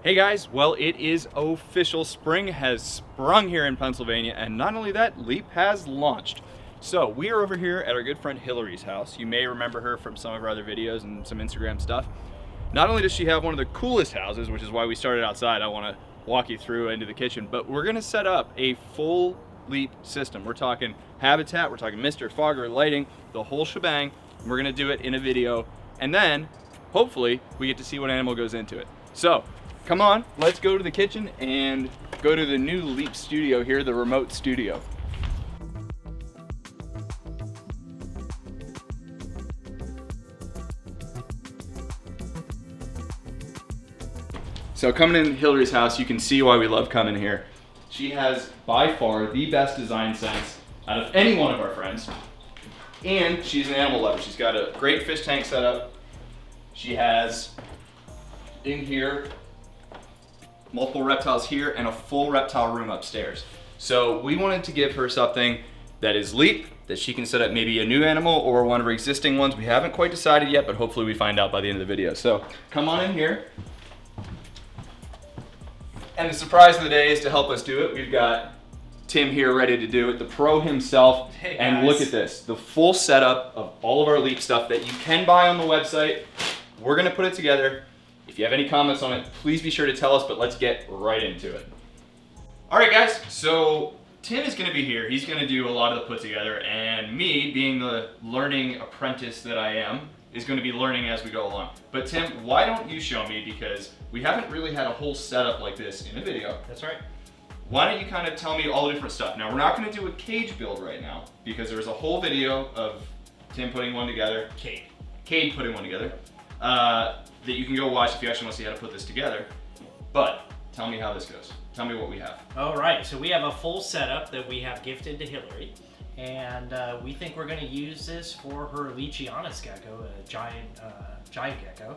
Hey guys, well it is official. Spring has sprung here in Pennsylvania, and not only that, LEAP has launched. So we are over here at our good friend Hillary's house. You may remember her from some of our other videos and some Instagram stuff. Not only does she have one of the coolest houses, which is why we started outside, I want to walk you through into the kitchen, but we're going to set up a full LEAP system. We're talking habitat, we're talking mister, fogger, lighting, the whole shebang. We're going to do it in a video, and then hopefully we get to see what animal goes into it. So come on, let's go to the kitchen and go to the new LEAP studio here, the remote studio. So coming in Hillary's house, you can see why we love coming here. She has by far the best design sense out of any one of our friends. And she's an animal lover. She's got a great fish tank set up. She has in here multiple reptiles here and a full reptile room upstairs. So we wanted to give her something that is LEAP, that she can set up maybe a new animal or one of her existing ones. We haven't quite decided yet, but hopefully we find out by the end of the video. So come on in here. And the surprise of the day is to help us do it, we've got Tim here ready to do it, the pro himself. Hey guys. And look at this, the full setup of all of our LEAP stuff that you can buy on the website. We're gonna put it together. If you have any comments on it, please be sure to tell us, but let's get right into it. All right guys, so Tim is gonna be here. He's gonna do a lot of the put together, and me, being the learning apprentice that I am, is gonna be learning as we go along. But Tim, why don't you show me, because we haven't really had a whole setup like this in a video. That's right. Why don't you kind of tell me all the different stuff? Now, we're not gonna do a cage build right now, because there's a whole video of Tim putting one together, Cade putting one together, that you can go watch if you actually want to see how to put this together. But tell me how this goes. Tell me what we have. All right, so we have a full setup that we have gifted to Hillary, and we think we're going to use this for her leachianus gecko, a giant gecko.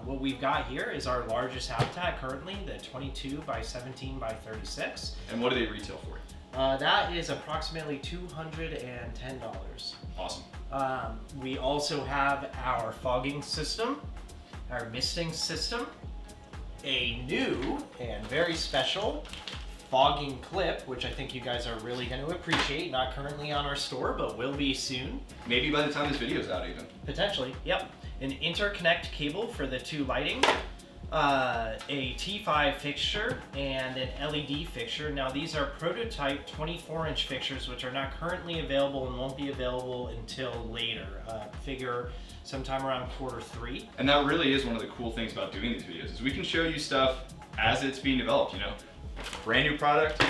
What we've got here is our largest habitat currently, the 22 by 17 by 36. And what do they retail for? That is approximately $210. Awesome. We also have our fogging system, our misting system, a new and very special fogging clip, which I think you guys are really going to appreciate. Not currently on our store, but will be soon. Maybe by the time this video's out even. Potentially, yep. An interconnect cable for the two lighting, a T5 fixture, and an LED fixture. Now these are prototype 24-inch fixtures, which are not currently available and won't be available until later. Figure sometime around Q3. And that really is one of the cool things about doing these videos, is we can show you stuff as it's being developed, you know. Brand new product,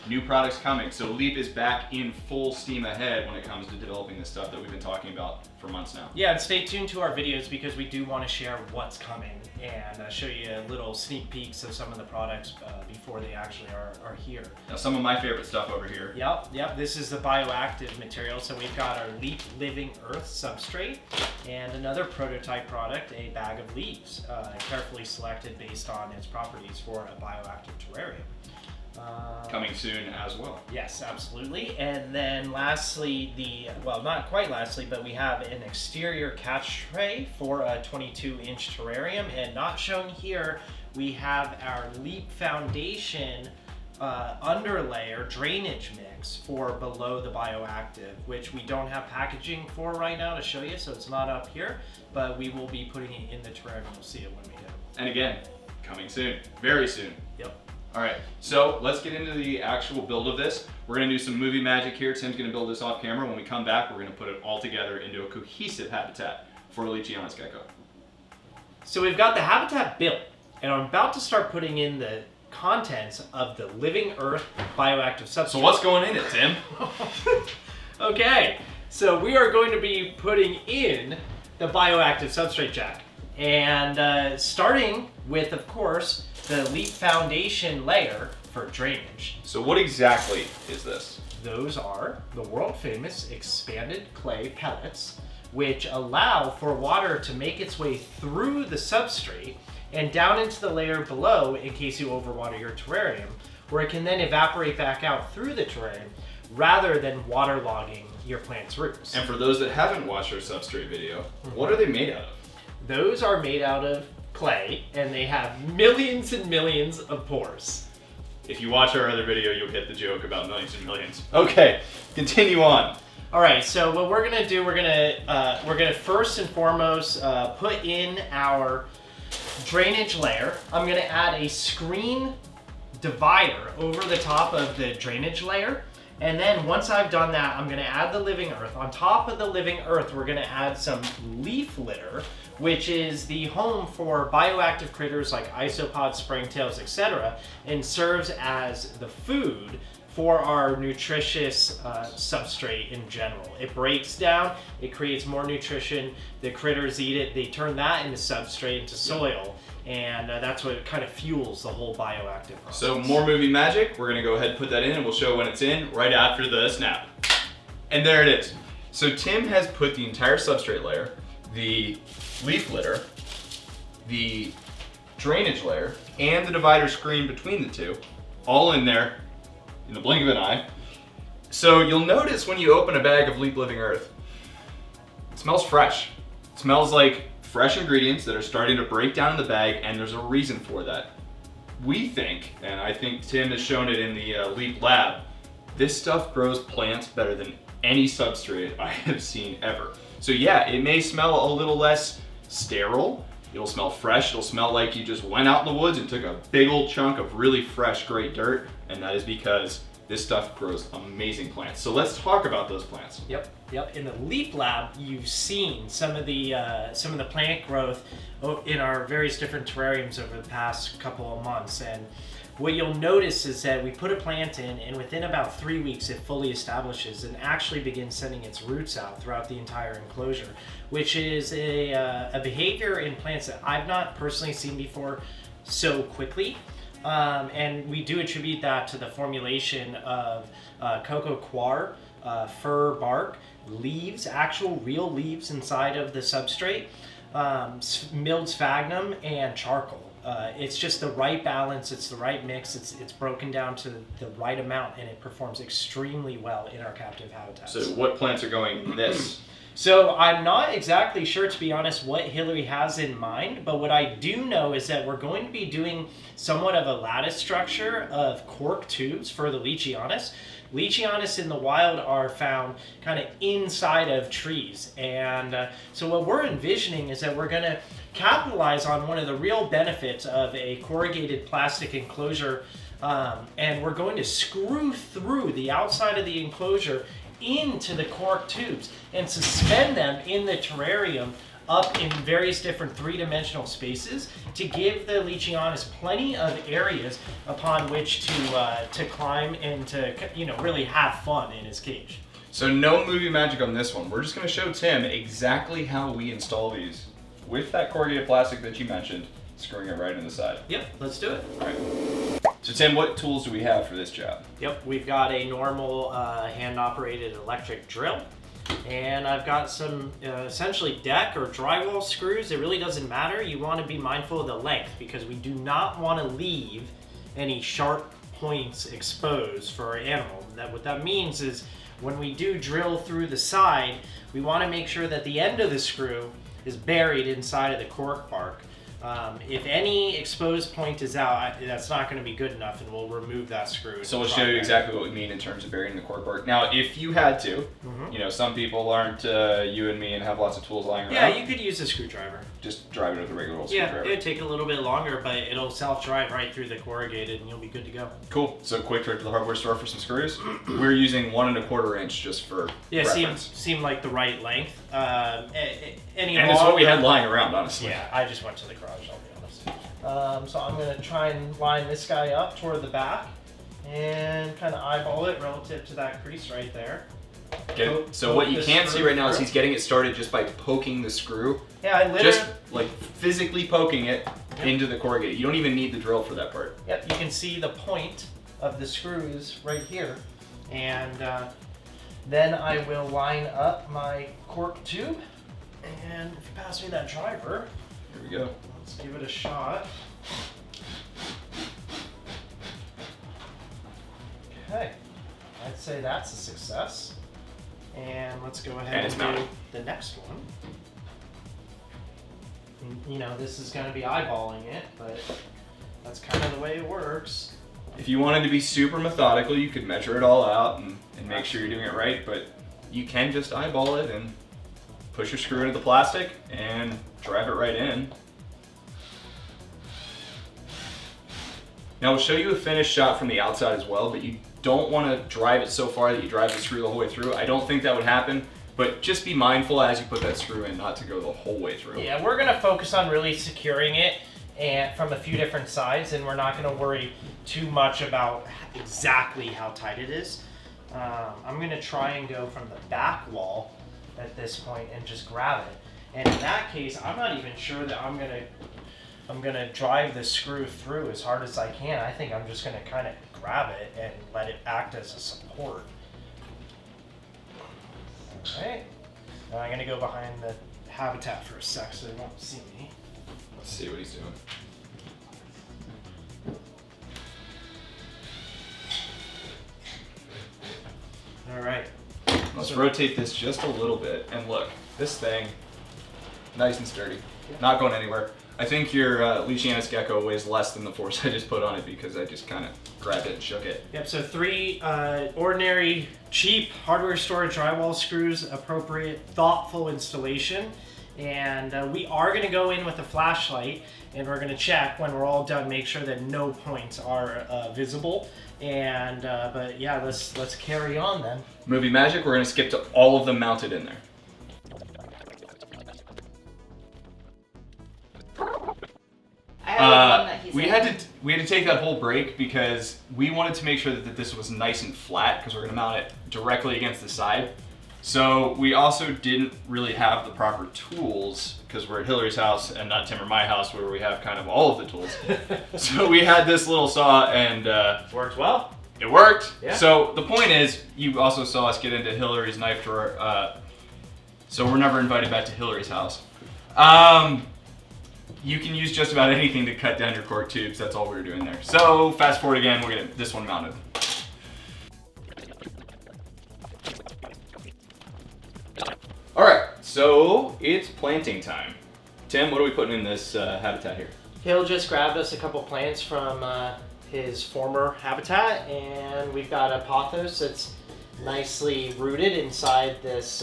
new products coming. So LEAP is back in full steam ahead when it comes to developing this stuff that we've been talking about for months now. Yeah, and stay tuned to our videos because we do want to share what's coming and show you little sneak peeks of some of the products before they actually are here. Now some of my favorite stuff over here. Yep, this is the bioactive material. So we've got our LEAP Living Earth substrate and another prototype product, a bag of leaves, carefully selected based on its properties for a bioactive terrarium. Coming soon as well. Yes, absolutely. And then lastly, well, not quite lastly, but we have an exterior catch tray for a 22-inch terrarium. And not shown here, we have our LEAP Foundation underlayer drainage mix for below the bioactive, which we don't have packaging for right now to show you, so it's not up here, but we will be putting it in the terrarium. You'll see it when we do. And again, coming soon, very soon. Yep. All right, so let's get into the actual build of this. We're gonna do some movie magic here. Tim's gonna build this off camera. When we come back, we're gonna put it all together into a cohesive habitat for a leachianus gecko. So we've got the habitat built, and I'm about to start putting in the contents of the Living Earth bioactive substrate. So what's going in it, Tim? Okay, so we are going to be putting in the bioactive substrate jack. And starting with, of course, the LEAP Foundation layer for drainage. So what exactly is this? Those are the world famous expanded clay pellets, which allow for water to make its way through the substrate and down into the layer below in case you overwater your terrarium, where it can then evaporate back out through the terrarium rather than waterlogging your plant's roots. And for those that haven't watched our substrate video, what are they made out of? Those are made out of clay, and they have millions and millions of pores. If you watch our other video, you'll get the joke about millions and millions. Okay, continue on. All right, so what we're gonna do, we're gonna first and foremost put in our drainage layer. I'm gonna add a screen divider over the top of the drainage layer. And then once I've done that, I'm gonna add the living earth. On top of the living earth, we're gonna add some leaf litter, which is the home for bioactive critters like isopods, springtails, etc., and serves as the food for our nutritious substrate in general. It breaks down, it creates more nutrition, the critters eat it, they turn that into substrate, into soil, and that's what kind of fuels the whole bioactive process. So more moving magic, we're gonna go ahead and put that in and we'll show when it's in right after the snap. And there it is. So Tim has put the entire substrate layer, the leaf litter, the drainage layer, and the divider screen between the two, all in there in the blink of an eye. So you'll notice when you open a bag of Leap Living Earth, it smells fresh. It smells like fresh ingredients that are starting to break down in the bag, and there's a reason for that. We think, and I think Tim has shown it in the Leap Lab, this stuff grows plants better than any substrate I have seen ever. So yeah, it may smell a little less sterile, it'll smell fresh, it'll smell like you just went out in the woods and took a big old chunk of really fresh, great dirt, and that is because this stuff grows amazing plants. So let's talk about those plants. Yep. In the Leap Lab, you've seen some of the plant growth in our various different terrariums over the past couple of months, and what you'll notice is that we put a plant in, and within about 3 weeks it fully establishes and actually begins sending its roots out throughout the entire enclosure, which is a behavior in plants that I've not personally seen before so quickly. And we do attribute that to the formulation of cocoa coir, fir bark, leaves, actual real leaves inside of the substrate, milled sphagnum, and charcoal. It's just the right balance, it's the right mix, it's broken down to the right amount, and it performs extremely well in our captive habitats. So what plants are going in this? So I'm not exactly sure, to be honest, what Hillary has in mind, but what I do know is that we're going to be doing somewhat of a lattice structure of cork tubes for the leachianus. Leachianus in the wild are found kind of inside of trees, and so what we're envisioning is that we're going to capitalize on one of the real benefits of a corrugated plastic enclosure, and we're going to screw through the outside of the enclosure into the cork tubes and suspend them in the terrarium up in various different three-dimensional spaces to give the leachianus plenty of areas upon which to climb and to really have fun in his cage. So no movie magic on this one. We're just going to show Tim exactly how we install these with that corrugated plastic that you mentioned, screwing it right in the side. Yep, let's do it. All right. So Tim, what tools do we have for this job? Yep, we've got a normal hand-operated electric drill, and I've got some essentially deck or drywall screws. It really doesn't matter. You want to be mindful of the length because we do not want to leave any sharp points exposed for our animal. What that means is when we do drill through the side, we want to make sure that the end of the screw is buried inside of the cork bark. If any exposed point is out, that's not going to be good enough, and we'll remove that screw. So we'll show you exactly what we mean in terms of burying the cork bark. Now, if you had to, some people aren't you and me and have lots of tools lying around. Yeah, you could use a screwdriver. Just drive it with a regular old Yeah, screwdriver. it would take a little bit longer, but it'll self-drive right through the corrugated, and you'll be good to go. Cool. So quick trip to the hardware store for some screws. We're using 1 1/4 inch just for reference. Seemed like the right length. And it's what we had lying around, honestly. Yeah, I just went to the garage, I'll be honest. So I'm going to try and line this guy up toward the back and kind of eyeball it relative to that crease right there. Okay. So what you can't see right now is he's getting it started just by poking the screw. Yeah, I literally... Just like physically poking it into the corrugated. You don't even need the drill for that part. Yep, you can see the point of the screws right here. And then I will line up my cork tube. And if you pass me that driver, here we go. Let's give it a shot. Okay, I'd say that's a success. And let's go ahead and do the next one. you know, this is going to be eyeballing it, but that's kind of the way it works. If you wanted to be super methodical, you could measure it all out and make sure you're doing it right, but you can just eyeball it and push your screw into the plastic and drive it right in. Now we'll show you a finished shot from the outside as well, but you don't want to drive it so far that you drive the screw the whole way through. I don't think that would happen, but just be mindful as you put that screw in not to go the whole way through. Yeah, we're going to focus on really securing it and from a few different sides, and we're not going to worry too much about exactly how tight it is. I'm going to try and go from the back wall at this point and just grab it. And in that case, I'm not even sure that I'm gonna drive the screw through as hard as I can. I think I'm just gonna kind of grab it and let it act as a support. All right. Now I'm gonna go behind the habitat for a sec so they won't see me. Let's see what he's doing. All right. Let's rotate this just a little bit, and look, this thing, nice and sturdy, not going anywhere. I think your leachianus gecko weighs less than the force I just put on it because I just kind of grabbed it and shook it. Yep, so 3 ordinary, cheap hardware store drywall screws, appropriate, thoughtful installation. And we are going to go in with a flashlight, and we're going to check when we're all done, make sure that no points are visible. And but yeah, let's carry on then. Movie magic, we're going to skip to all of them mounted in there. We had to take that whole break because we wanted to make sure that this was nice and flat because we're going to mount it directly against the side. So we also didn't really have the proper tools because we're at Hillary's house and not Tim or my house where we have kind of all of the tools. So we had this little saw and worked well. It worked. Yeah. So the point is, you also saw us get into Hillary's knife drawer. So we're never invited back to Hillary's house. You can use just about anything to cut down your cork tubes. That's all we were doing there. So fast forward again, we'll get this one mounted. All right, so it's planting time. Tim, what are we putting in this habitat here? Hill just grabbed us a couple plants from his former habitat, and we've got a pothos that's nicely rooted inside this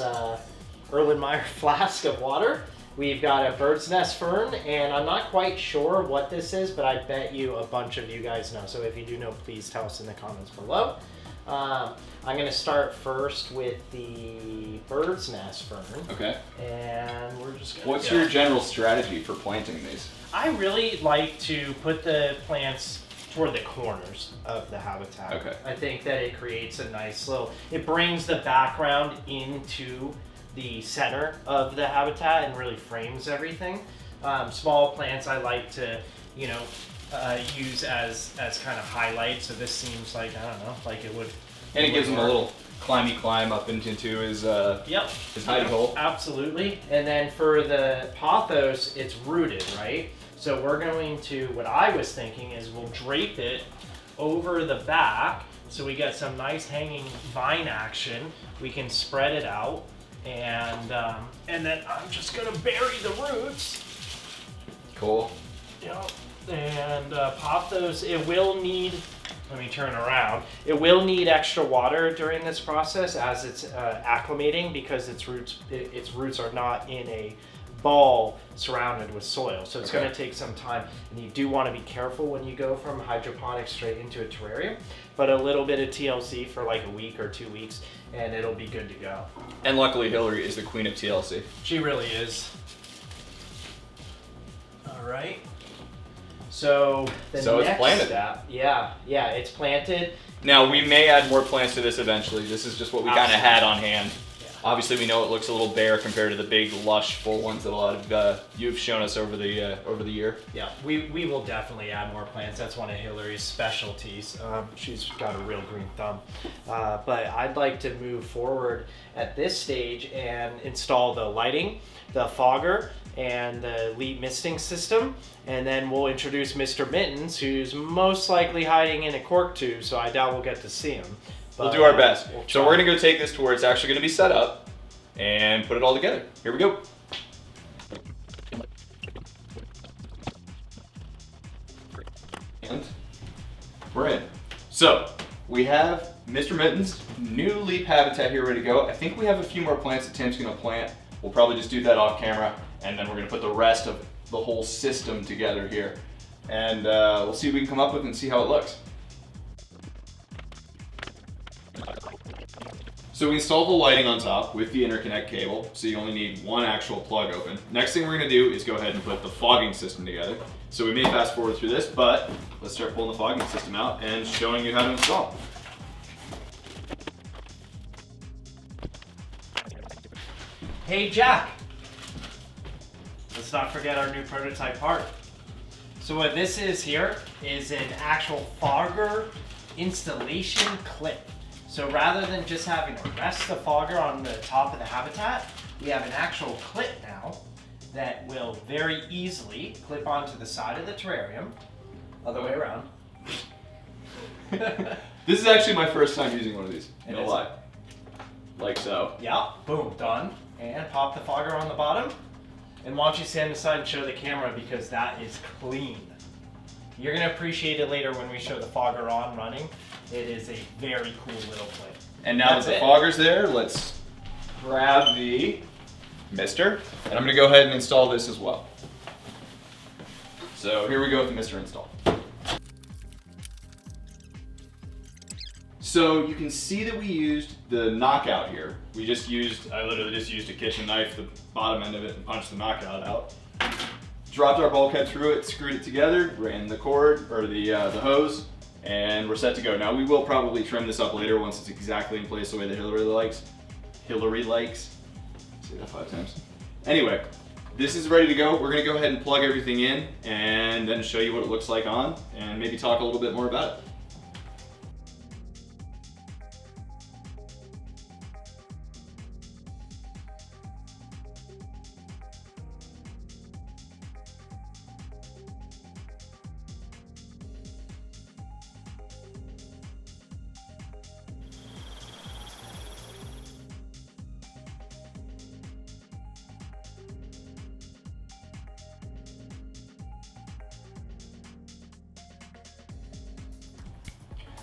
Erlenmeyer flask of water. We've got a bird's nest fern, and I'm not quite sure what this is, but I bet you a bunch of you guys know. So if you do know, please tell us in the comments below. I'm going to start first with the bird's nest fern. Okay. And we're just going to What's your general strategy for planting these? I really like to put the plants toward the corners of the habitat. Okay. I think that it creates a nice little, it brings the background into the center of the habitat and really frames everything. Small plants I like to, you know, use as kind of highlights. So this seems like, I don't know, like it would. And it gives him a little climb up into his hidey hole. Absolutely. And then for the pothos, it's rooted, right? So we're going to, what I was thinking is we'll drape it over the back so we get some nice hanging vine action. We can spread it out, and then I'm just gonna bury the roots. Cool. Yep. And pothos, it will need, let me turn around, it will need extra water during this process as it's acclimating because its roots are not in a ball surrounded with soil. So it's going to take some time, and you do want to be careful when you go from hydroponics straight into a terrarium, but a little bit of TLC for like a week or 2 weeks and it'll be good to go. And luckily Hillary is the queen of TLC. She really is. All right. So it's planted. Step, yeah, it's planted. Now we may add more plants to this eventually. This is just what we kind of had on hand. Yeah. Obviously, we know it looks a little bare compared to the big, lush, full ones that a lot of you've shown us over the year. Yeah, we will definitely add more plants. That's one of Hillary's specialties. She's got a real green thumb. But I'd like to move forward at this stage and install the lighting, the fogger, and the leaf misting system, and then we'll introduce Mr. Mittens, who's most likely hiding in a cork tube, so I doubt we'll get to see him. But, we'll do our best. So we're gonna go take this to where it's actually gonna be set up and put it all together. Here we go. And we're in. So we have Mr. Mittens' new leap habitat here ready to go. I think we have a few more plants that Tim's gonna plant. We'll probably just do that off camera, and then we're gonna put the rest of the whole system together here. And we'll see what we can come up with and see how it looks. So we installed the lighting on top with the interconnect cable, so you only need one actual plug open. Next thing we're gonna do is go ahead and put the fogging system together. So we may fast forward through this, but let's start pulling the fogging system out and showing you how to install. Hey Jack, let's not forget our new prototype part. So what this is here is an actual fogger installation clip. So rather than just having to rest the fogger on the top of the habitat, we have an actual clip now that will very easily clip onto the side of the terrarium, other way around. This is actually my first time using one of these, no is. lie. Like so. Yeah, boom, done. And pop the fogger on the bottom. And why don't you stand aside and show the camera, because that is clean. You're gonna appreciate it later when we show the fogger on running. It is a very cool little clip. And now that the fogger's there, let's grab the mister, and I'm gonna go ahead and install this as well. So here we go with the mister install. So you can see that we used the knockout here. I literally just used a kitchen knife, the bottom end of it, and punched the knockout out. Dropped our bulkhead through it, screwed it together, ran the cord, or the hose, and we're set to go. Now we will probably trim this up later once it's exactly in place the way that Hillary likes. Say that 5 times. Anyway, this is ready to go. We're gonna go ahead and plug everything in and then show you what it looks like on, and maybe talk a little bit more about it.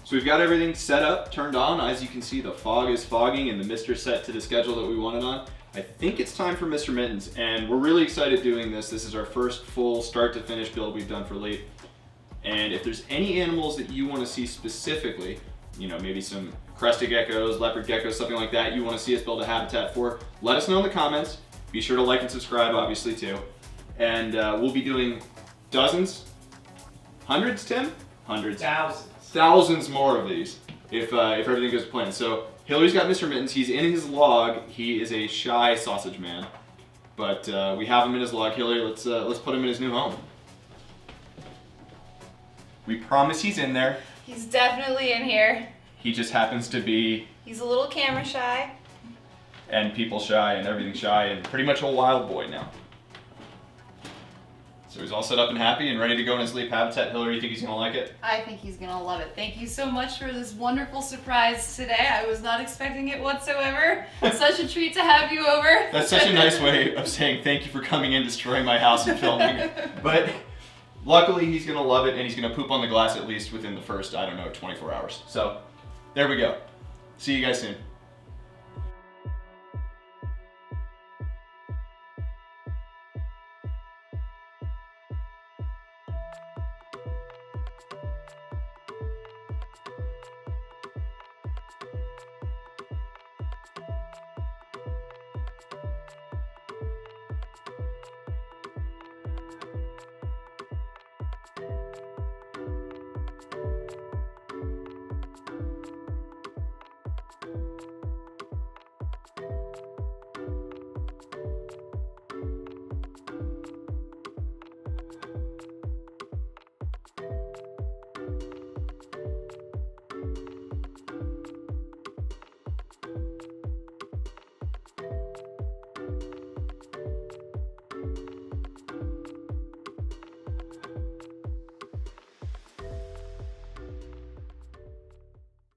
So we've got everything set up, turned on. As you can see, the fog is fogging and the mister set to the schedule that we wanted on. I think it's time for Mr. Mittens, and we're really excited doing this. This is our first full start to finish build we've done for Leap. And if there's any animals that you want to see specifically, you know, maybe some crested geckos, leopard geckos, something like that, you want to see us build a habitat for, let us know in the comments. Be sure to like and subscribe, obviously, too. And we'll be doing dozens, hundreds, Tim? Hundreds. Thousands more of these if everything goes to plan. So Hillary's got Mr. Mittens. He's in his log. He is a shy sausage man, but we have him in his log. Hillary, let's put him in his new home. We promise he's in there. He's definitely in here. He just happens to be. He's a little camera shy. And people shy and everything shy and pretty much a wild boy now. So he's all set up and happy and ready to go in his leap habitat. Hillary, you think he's gonna like it? I think he's gonna love it. Thank you so much for this wonderful surprise today. I was not expecting it whatsoever. Such a treat to have you over. That's such a nice way of saying thank you for coming in, destroying my house and filming. But luckily he's gonna love it, and he's gonna poop on the glass at least within the first, I don't know, 24 hours. So there we go. See you guys soon.